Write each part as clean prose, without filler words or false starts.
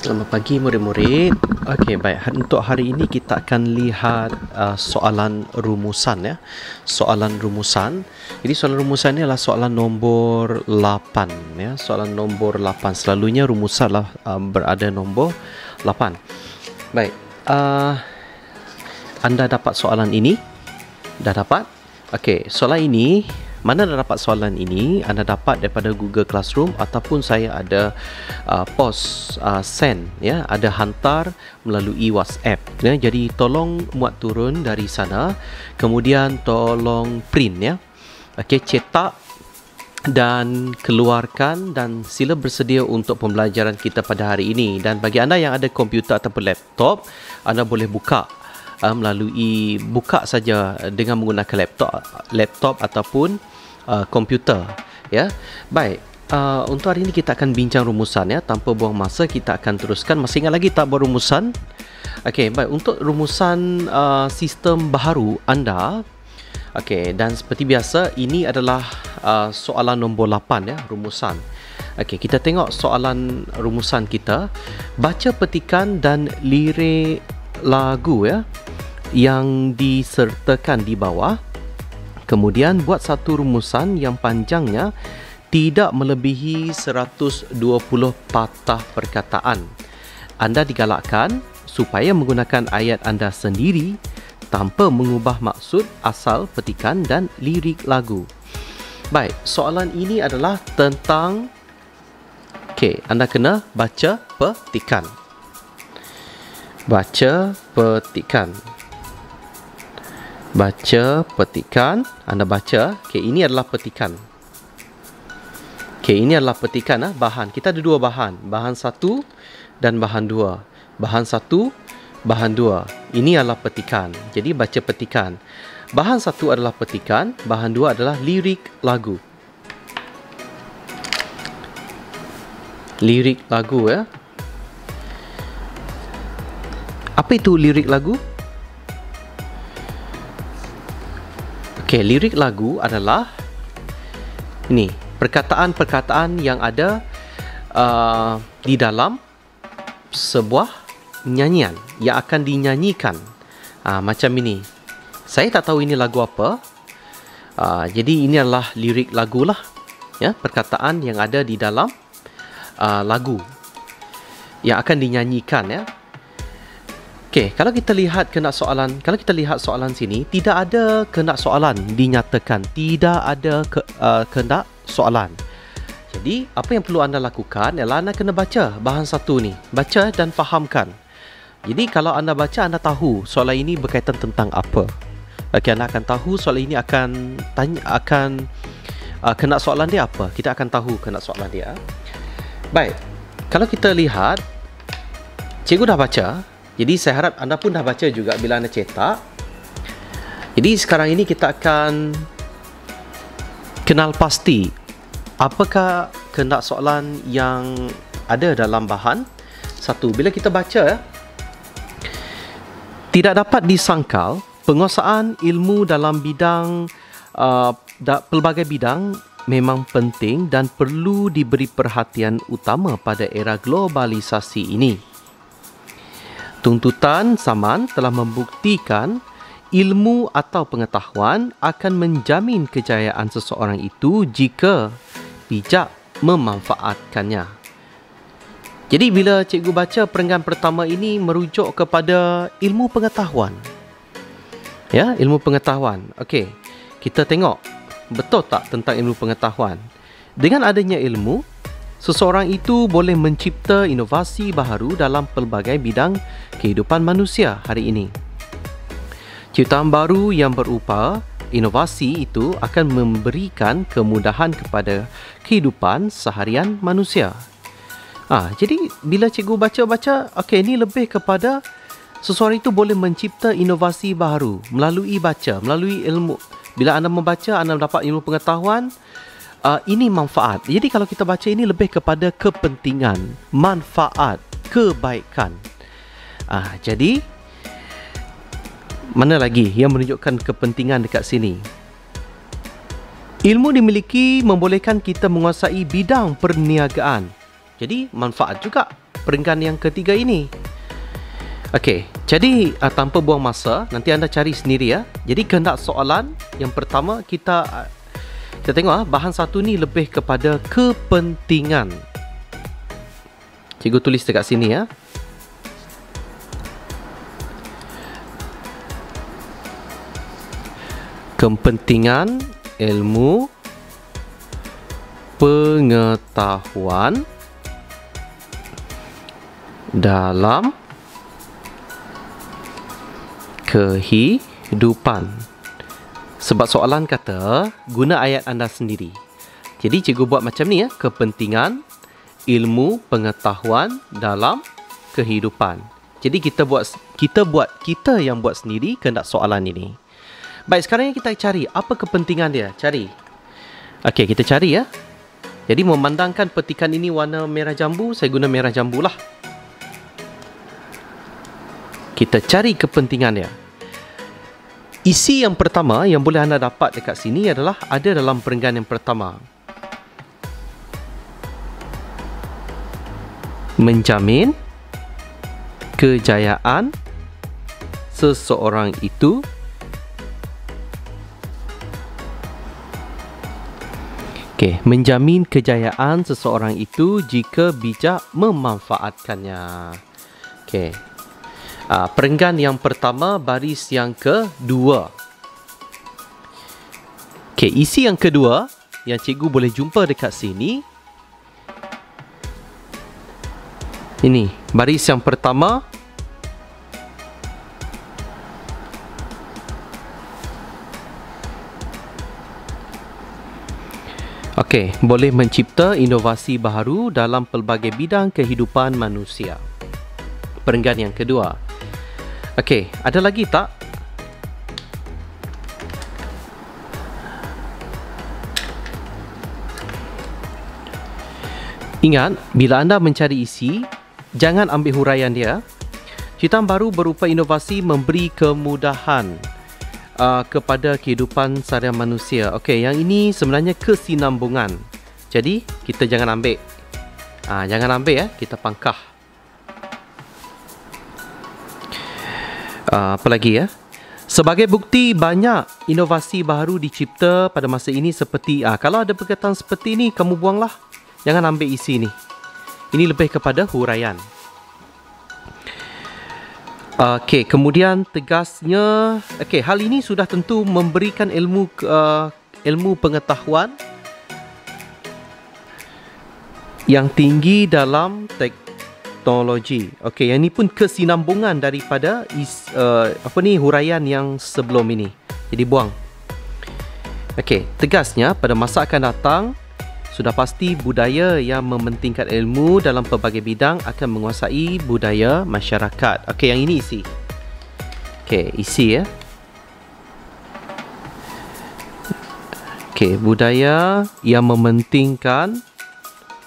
Selamat pagi murid-murid. Okey, baik. Untuk hari ini kita akan lihat soalan rumusan ya. Soalan rumusan. Jadi soalan rumusan ni adalah soalan nombor 8 ya. Soalan nombor 8. Selalunya rumusan berada nombor 8. Baik. Anda dapat soalan ini? Dah dapat? Okey, soalan ini mana anda dapat soalan ini? Anda dapat daripada Google Classroom ataupun saya ada send ya, ada hantar melalui WhatsApp ya. Jadi tolong muat turun dari sana, kemudian tolong print ya. Okey, cetak dan keluarkan dan sila bersedia untuk pembelajaran kita pada hari ini. Dan bagi anda yang ada komputer ataupun laptop, anda boleh buka buka saja dengan menggunakan laptop ataupun komputer ya. Baik, untuk hari ini kita akan bincang rumusan ya. Tanpa buang masa, kita akan teruskan. Masih ingat lagi tak buat rumusan? Okey, baik. Untuk rumusan sistem baharu anda, okey, dan seperti biasa ini adalah soalan nombor 8 ya, rumusan. Okey, kita tengok soalan rumusan kita. Baca petikan dan lirik lagu ya yang disertakan di bawah. Kemudian buat satu rumusan yang panjangnya tidak melebihi 120 patah perkataan. Anda digalakkan supaya menggunakan ayat anda sendiri tanpa mengubah maksud asal petikan dan lirik lagu. Baik, soalan ini adalah tentang anda kena baca petikan. Baca petikan. Baca petikan. Anda baca. Ini adalah petikan. Ini adalah petikan bahan. Kita ada dua bahan. Bahan 1 dan bahan 2. Bahan 1, bahan 2. Ini adalah petikan. Jadi baca petikan. Bahan 1 adalah petikan. Bahan 2 adalah lirik lagu. Lirik lagu ya. Apa itu lirik lagu? Okey, lirik lagu adalah ini perkataan-perkataan yang ada di dalam sebuah nyanyian yang akan dinyanyikan. Macam ini. Saya tak tahu ini lagu apa. Jadi ini adalah lirik lagu lah. Ya, perkataan yang ada di dalam lagu yang akan dinyanyikan ya. Okey, kalau kita lihat soalan sini, tidak ada kehendak soalan dinyatakan, tidak ada kehendak soalan. Jadi, apa yang perlu anda lakukan ialah anda kena baca bahan 1 ni, baca dan fahamkan. Jadi, kalau anda baca, anda tahu soalan ini berkaitan tentang apa. Okey, anda akan tahu soalan ini akan kehendak soalan dia apa. Kita akan tahu kehendak soalan dia. Baik, kalau kita lihat, cikgu dah baca. Jadi saya harap anda pun dah baca juga bila anda cetak. Jadi sekarang ini kita akan kenal pasti apakah kehendak soalan yang ada dalam bahan 1. Bila kita baca, tidak dapat disangkal penguasaan ilmu dalam bidang pelbagai bidang memang penting dan perlu diberi perhatian utama pada era globalisasi ini. Tuntutan zaman telah membuktikan ilmu atau pengetahuan akan menjamin kejayaan seseorang itu jika bijak memanfaatkannya. Jadi bila cikgu baca perenggan pertama ini merujuk kepada ilmu pengetahuan. Ya, ilmu pengetahuan. Okey, kita tengok betul tak tentang ilmu pengetahuan. Dengan adanya ilmu, seseorang itu boleh mencipta inovasi baharu dalam pelbagai bidang kehidupan manusia hari ini. Ciptaan baru yang berupa inovasi itu akan memberikan kemudahan kepada kehidupan seharian manusia. Jadi bila cikgu baca-baca, ini lebih kepada seseorang itu boleh mencipta inovasi baharu melalui baca, melalui ilmu. Bila anda membaca, anda dapat ilmu pengetahuan. Ini manfaat. Jadi kalau kita baca ini lebih kepada kepentingan, manfaat, kebaikan. Jadi mana lagi yang menunjukkan kepentingan dekat sini? Ilmu dimiliki membolehkan kita menguasai bidang perniagaan. Jadi manfaat juga. perenggan yang ketiga ini. Okey, jadi tanpa buang masa, nanti anda cari sendiri ya. Jadi kehendak soalan yang pertama kita tengok bahan satu ni lebih kepada kepentingan. Cikgu tulis dekat sini ya. Kepentingan ilmu pengetahuan dalam kehidupan. Sebab soalan kata guna ayat anda sendiri. Jadi cikgu buat macam ni ya, kepentingan ilmu pengetahuan dalam kehidupan. Jadi kita yang buat sendiri kehendak soalan ini. Baik, sekarang kita cari apa kepentingan dia. Cari. Okey, kita cari ya. Jadi memandangkan petikan ini warna merah jambu, saya guna merah jambu lah. Kita cari kepentingan dia. Isi yang pertama yang boleh anda dapat dekat sini adalah ada dalam perenggan yang pertama. Menjamin kejayaan seseorang itu menjamin kejayaan seseorang itu jika bijak memanfaatkannya. Perenggan yang pertama, baris yang kedua. Isi yang kedua yang cikgu boleh jumpa dekat sini. Ini, baris yang pertama. Boleh mencipta inovasi baharu dalam pelbagai bidang kehidupan manusia. Perenggan yang kedua. Ada lagi tak? Ingat, bila anda mencari isi, jangan ambil huraian dia. Ciptaan baru berupa inovasi memberi kemudahan kepada kehidupan seharian manusia. Yang ini sebenarnya kesinambungan. Jadi, kita jangan ambil. Jangan ambil ya, kita pangkah. Apa lagi ya? Sebagai bukti banyak inovasi baru dicipta pada masa ini seperti kalau ada perkataan seperti ini, kamu buanglah. Jangan ambil isi ni. Ini lebih kepada huraian. Kemudian tegasnya, hal ini sudah tentu memberikan ilmu pengetahuan yang tinggi dalam teknologi. Yang ini pun kesinambungan daripada huraian yang sebelum ini. Jadi buang. Tegasnya pada masa akan datang sudah pasti budaya yang mementingkan ilmu dalam pelbagai bidang akan menguasai budaya masyarakat. Yang ini isi. Isi ya. Budaya yang mementingkan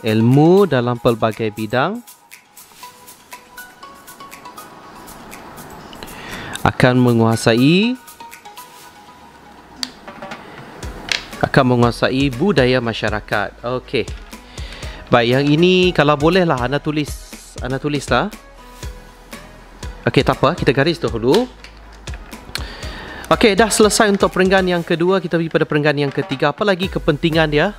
ilmu dalam pelbagai bidang akan menguasai budaya masyarakat. Baik, yang ini kalau boleh lah anda tulis lah. Tak apa, kita garis dahulu. Dah selesai untuk perenggan yang kedua, kita pergi pada perenggan yang ketiga. Apa lagi kepentingan dia?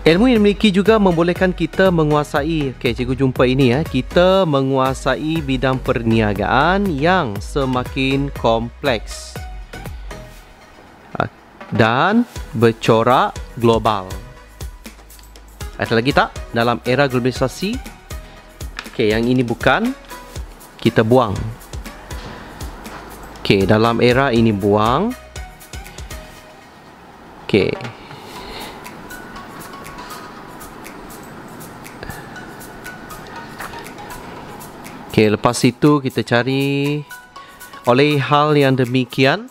Ilmu yang dimiliki juga membolehkan kita menguasai, cikgu jumpa ini ya, kita menguasai bidang perniagaan yang semakin kompleks dan bercorak global. Ada lagi tak? Dalam era globalisasi. Yang ini bukan, kita buang. Dalam era ini buang. Lepas itu kita cari oleh hal yang demikian.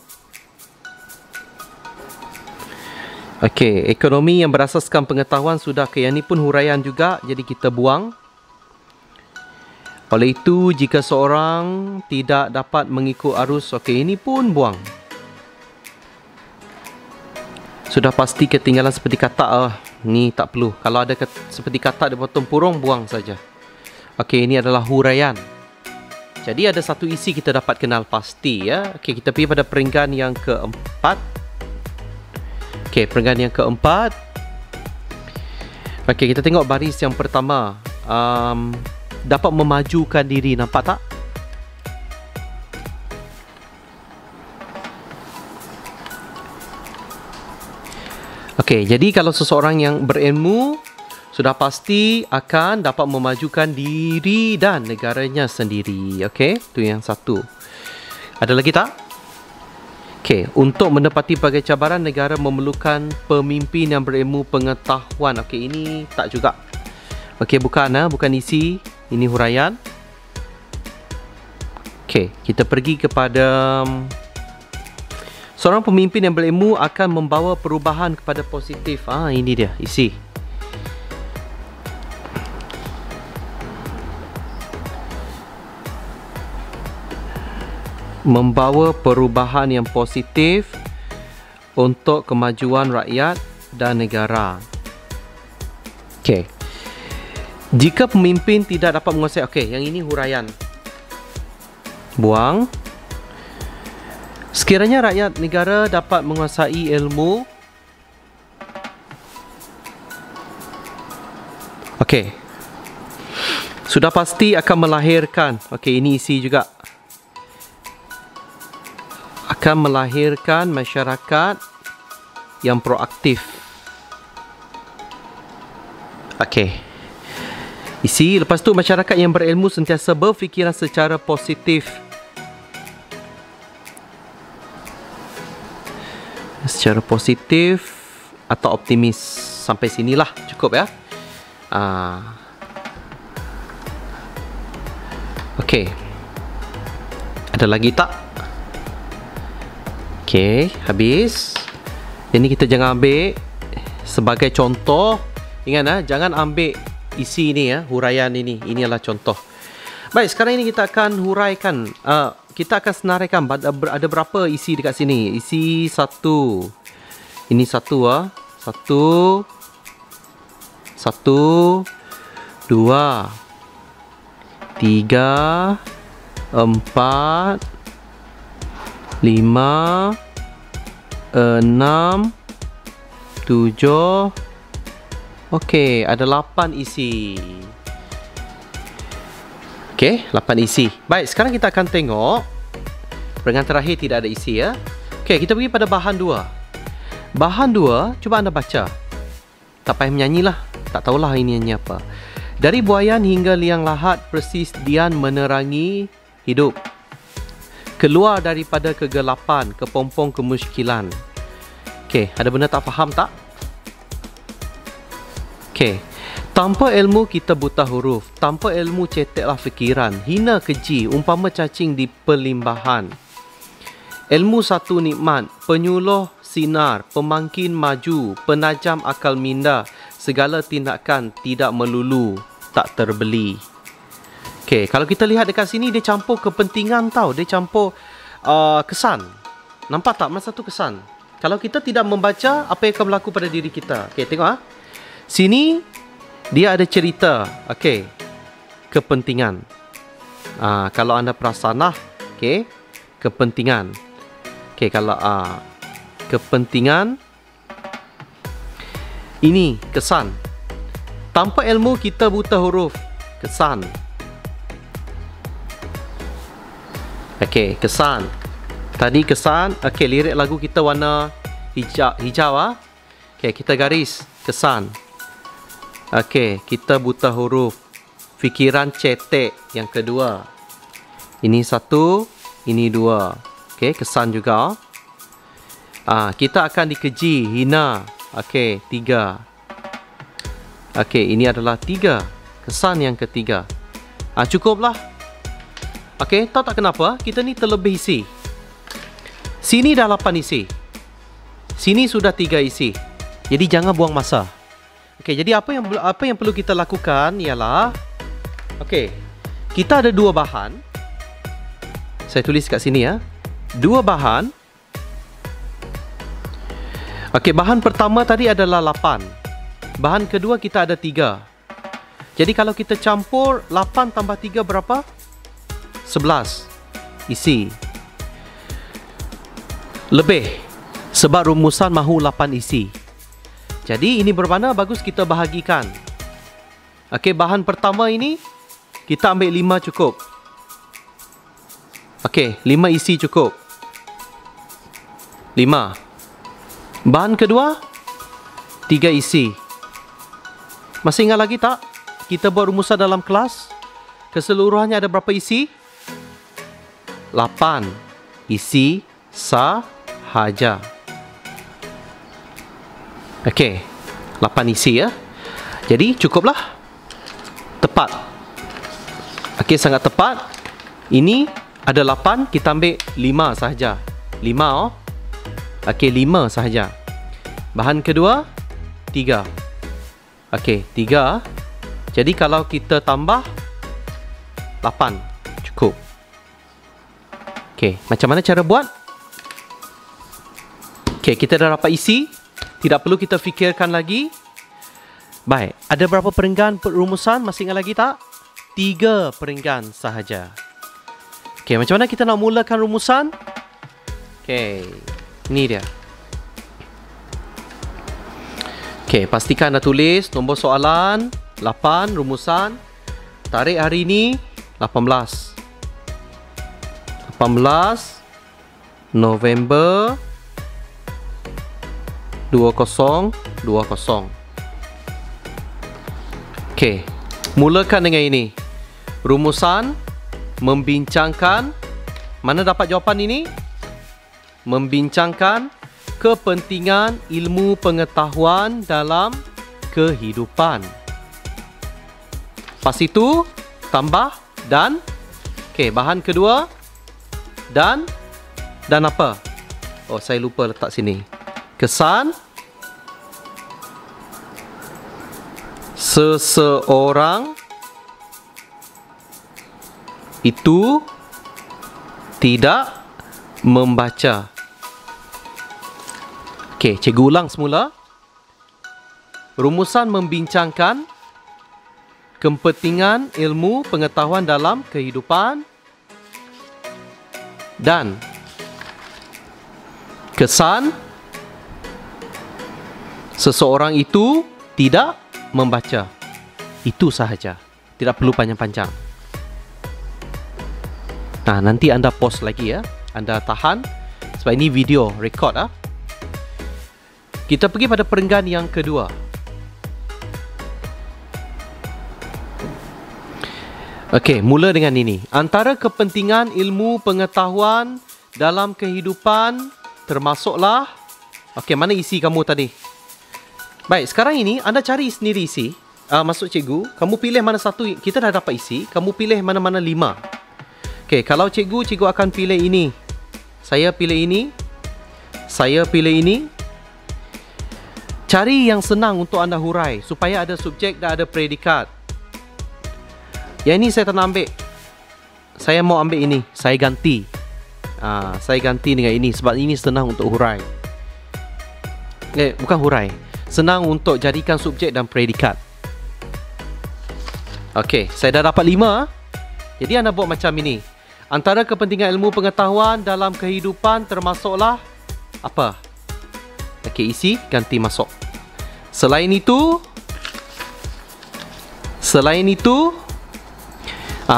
Ekonomi yang berasaskan pengetahuan sudah yang ini pun huraian juga, jadi kita buang. Oleh itu, jika seorang tidak dapat mengikut arus, ini pun buang. Sudah pasti ketinggalan seperti kata Ni tak perlu. Kalau ada seperti kata di bottom purung, buang saja. Okey, ini adalah huraian. Jadi ada satu isi kita dapat kenal pasti ya. Okey, kita pergi pada perenggan yang keempat. Okey, perenggan yang keempat. Okey, kita tengok baris yang pertama. Dapat memajukan diri, nampak tak? Okey, jadi kalau seseorang yang berilmu sudah pasti akan dapat memajukan diri dan negaranya sendiri. Okey, itu yang satu. Ada lagi tak? Okey, untuk menepati pelbagai cabaran, negara memerlukan pemimpin yang berilmu pengetahuan. Okey, ini tak juga. Okey, bukan isi. Ini huraian. Okey, kita pergi kepada seorang pemimpin yang berilmu akan membawa perubahan kepada positif. Ini dia, isi. Membawa perubahan yang positif untuk kemajuan rakyat dan negara. Okey. Jika pemimpin tidak dapat menguasai, okey, yang ini huraian. Buang. Sekiranya rakyat negara dapat menguasai ilmu, okey, sudah pasti akan melahirkan, okey, ini isi juga, akan melahirkan masyarakat yang proaktif. Okey, isi. Lepas tu, masyarakat yang berilmu sentiasa berfikiran secara positif. Secara positif atau optimis. Sampai sinilah cukup ya. Okey, ada lagi tak? Okey, habis. Ini kita jangan ambil sebagai contoh. Ingat jangan ambil isi ni ya, huraian ini. Ini adalah contoh. Baik, sekarang ini kita akan huraikan. Kita akan senaraikan ada berapa isi dekat sini. Isi satu. Ini satu Satu. Dua. Tiga. Empat. 5, 6, 7. Okey, ada 8 isi. Okey, 8 isi. Baik, sekarang kita akan tengok perenggan terakhir tidak ada isi ya. Okey, kita pergi pada bahan 2. Bahan 2, cuba anda baca. Tak payah menyanyilah, tak tahulah ini nyanyi apa. Dari buayan hingga liang lahat, persis Dian menerangi hidup. Keluar daripada kegelapan, kepompong kemusykilan. Okey, ada benda tak faham tak? Okey. Tanpa ilmu kita buta huruf. Tanpa ilmu ceteklah fikiran. Hina keji, umpama cacing di perlimbahan. Ilmu satu nikmat, penyuluh sinar, pemangkin maju, penajam akal minda. Segala tindakan tidak melulu, tak terbeli. Okey, kalau kita lihat dekat sini, dia campur kepentingan tau. Dia campur kesan. Nampak tak masa tu kesan? Kalau kita tidak membaca, apa yang akan berlaku pada diri kita? Okey, tengok Sini, dia ada cerita. Okey, kepentingan. Kalau anda perasan okey, kepentingan. Okey, kalau kepentingan. Ini, kesan. Tanpa ilmu, kita buta huruf. Kesan. Okey, kesan. Tadi kesan. Okey, lirik lagu kita warna hijau Okey, kita garis kesan. Okey, kita buta huruf. Fikiran cetek yang kedua. Ini 1, ini 2. Okey, kesan juga. Kita akan dikeji, hina. Okey, 3. Okey, ini adalah 3. Kesan yang ketiga. Cukuplah. Okey, tahu tak kenapa? Kita ni terlebih isi. Sini dah 8 isi. Sini sudah 3 isi. Jadi jangan buang masa. Okey, jadi apa yang perlu kita lakukan ialah, okey, kita ada 2 bahan. Saya tulis kat sini ya. 2 bahan. Okey, bahan pertama tadi adalah 8. Bahan kedua kita ada 3. Jadi kalau kita campur 8 tambah 3 berapa? 11. Isi. Lebih. Sebab rumusan mahu 8 isi. Jadi ini bermakna bagus kita bahagikan. Okey, bahan pertama ini kita ambil 5 cukup. Okey, 5 isi cukup. 5. Bahan kedua 3 isi. Masih ingat lagi tak? Kita buat rumusan dalam kelas. Keseluruhannya ada berapa isi? 8 isi sahaja. Okey, 8 isi ya. Jadi cukuplah. Tepat. Okey, sangat tepat. Ini ada 8, kita ambil 5 sahaja. 5 oh. Okey, 5 sahaja. Bahan kedua 3. Okey, 3. Jadi kalau kita tambah 8 cukup. Okey, macam mana cara buat? Okey, kita dah dapat isi. Tidak perlu kita fikirkan lagi. Baik, ada berapa perenggan rumusan? Masih ingat lagi tak? 3 perenggan sahaja. Okey, macam mana kita nak mulakan rumusan? Okey, ini dia. Okey, pastikan anda tulis nombor soalan 8 rumusan. Tarikh hari ini 18 November 2020. Okey, mulakan dengan ini. Rumusan membincangkan, mana dapat jawapan ini? Membincangkan kepentingan ilmu pengetahuan dalam kehidupan. Lepas itu tambah dan. Okey, bahan kedua dan apa? Oh, saya lupa letak sini. Kesan seseorang itu tidak membaca. Okey, cikgu ulang semula. Rumusan membincangkan kepentingan ilmu pengetahuan dalam kehidupan dan kesan seseorang itu tidak membaca. Itu sahaja. Tidak perlu panjang-panjang. Nah, nanti anda pause lagi ya. Anda tahan sebab ini video record ah. Kita pergi pada perenggan yang kedua. Okey, mula dengan ini. Antara kepentingan ilmu pengetahuan dalam kehidupan termasuklah. Okey, mana isi kamu tadi? Baik, sekarang ini anda cari sendiri isi. Maksud cikgu, kamu pilih mana satu. Kita dah dapat isi, kamu pilih mana-mana 5. Okey, kalau cikgu akan pilih ini. Saya pilih ini. Saya pilih ini. Cari yang senang untuk anda hurai supaya ada subjek dan ada predikat. Yang ini saya tak nak ambil. Saya mau ambil ini. Saya ganti. Saya ganti dengan ini sebab ini senang untuk hurai. Bukan hurai. Senang untuk jadikan subjek dan predikat. Okey, saya dah dapat 5. Jadi anda buat macam ini. Antara kepentingan ilmu pengetahuan dalam kehidupan termasuklah apa? Okey, isi ganti masuk. Selain itu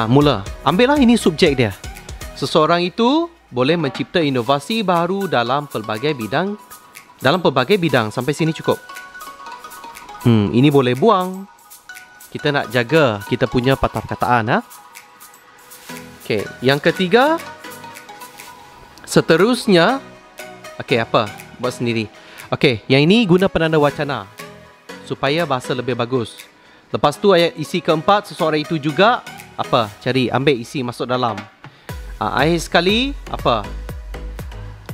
mula. Ambillah ini subjek dia. Seseorang itu boleh mencipta inovasi baru dalam pelbagai bidang. Sampai sini cukup. Ini boleh buang. Kita nak jaga kita punya patah perkataan ha. Okey, yang ketiga. Seterusnya. Okey, apa? Buat sendiri. Okey, yang ini guna penanda wacana supaya bahasa lebih bagus. Lepas tu ayat isi keempat, seseorang itu juga apa? Cari, ambil isi masuk dalam. Akhir sekali apa?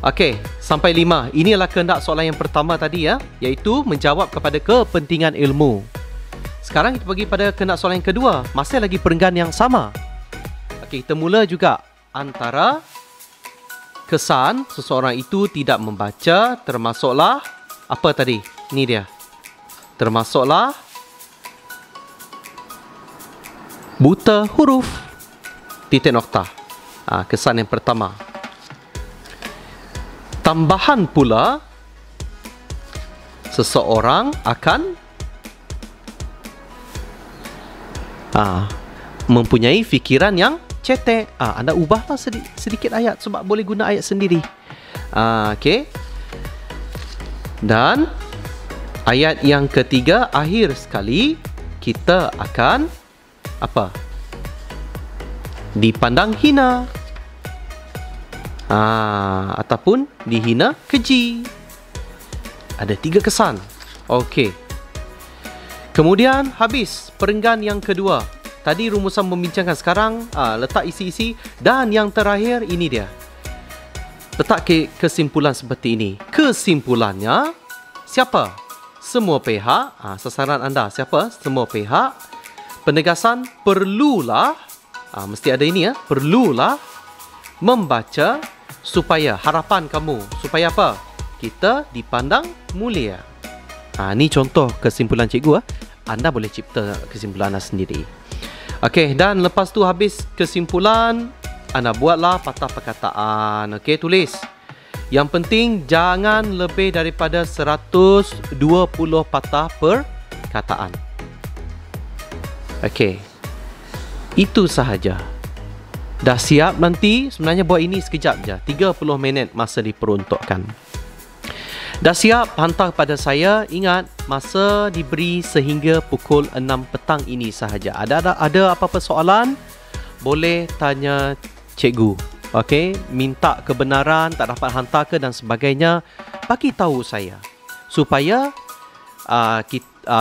Okey, sampai 5. Inilah kehendak soalan yang pertama tadi ya, iaitu menjawab kepada kepentingan ilmu. Sekarang kita pergi pada kehendak soalan yang kedua, masih lagi perenggan yang sama. Okey, kita mula juga antara kesan seseorang itu tidak membaca termasuklah apa tadi? Ini dia. termasuklah buta huruf, titik noktah. Kesan yang pertama. Tambahan pula, seseorang akan mempunyai fikiran yang cetek. Anda ubahlah sedikit ayat sebab boleh guna ayat sendiri. Okey. Dan ayat yang ketiga, akhir sekali, kita akan apa? Dipandang hina. Ataupun dihina keji. Ada 3 kesan. Okey. Kemudian habis perenggan yang kedua. Tadi rumusan membincangkan, sekarang letak isi-isi. Dan yang terakhir ini dia. Letak kesimpulan seperti ini. Kesimpulannya, siapa? Semua pihak. Sasaran anda siapa? Semua pihak. Penegasan, perlulah, mesti ada ini ya, perlulah membaca supaya harapan kamu, supaya apa? Kita dipandang mulia. Ini contoh kesimpulan cikgu. Anda boleh cipta kesimpulan anda sendiri. Okey, dan lepas tu habis kesimpulan, anda buatlah patah perkataan. Okey, tulis. Yang penting jangan lebih daripada 120 patah perkataan. Okey. Itu sahaja. Dah siap nanti, sebenarnya buat ini sekejap je. 30 minit masa diperuntukkan. Dah siap, hantar pada saya. Ingat, masa diberi sehingga pukul 6 petang ini sahaja. Ada apa-apa soalan? Boleh tanya cikgu. Okey, minta kebenaran, tak dapat hantar ke dan sebagainya, bagi tahu saya. Supaya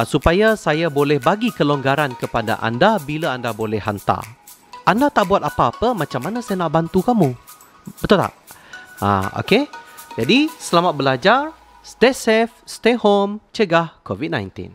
supaya saya boleh bagi kelonggaran kepada anda bila anda boleh hantar. Anda tak buat apa-apa, macam mana saya nak bantu kamu? Betul tak? Okey. Jadi, selamat belajar, stay safe, stay home, cegah COVID-19.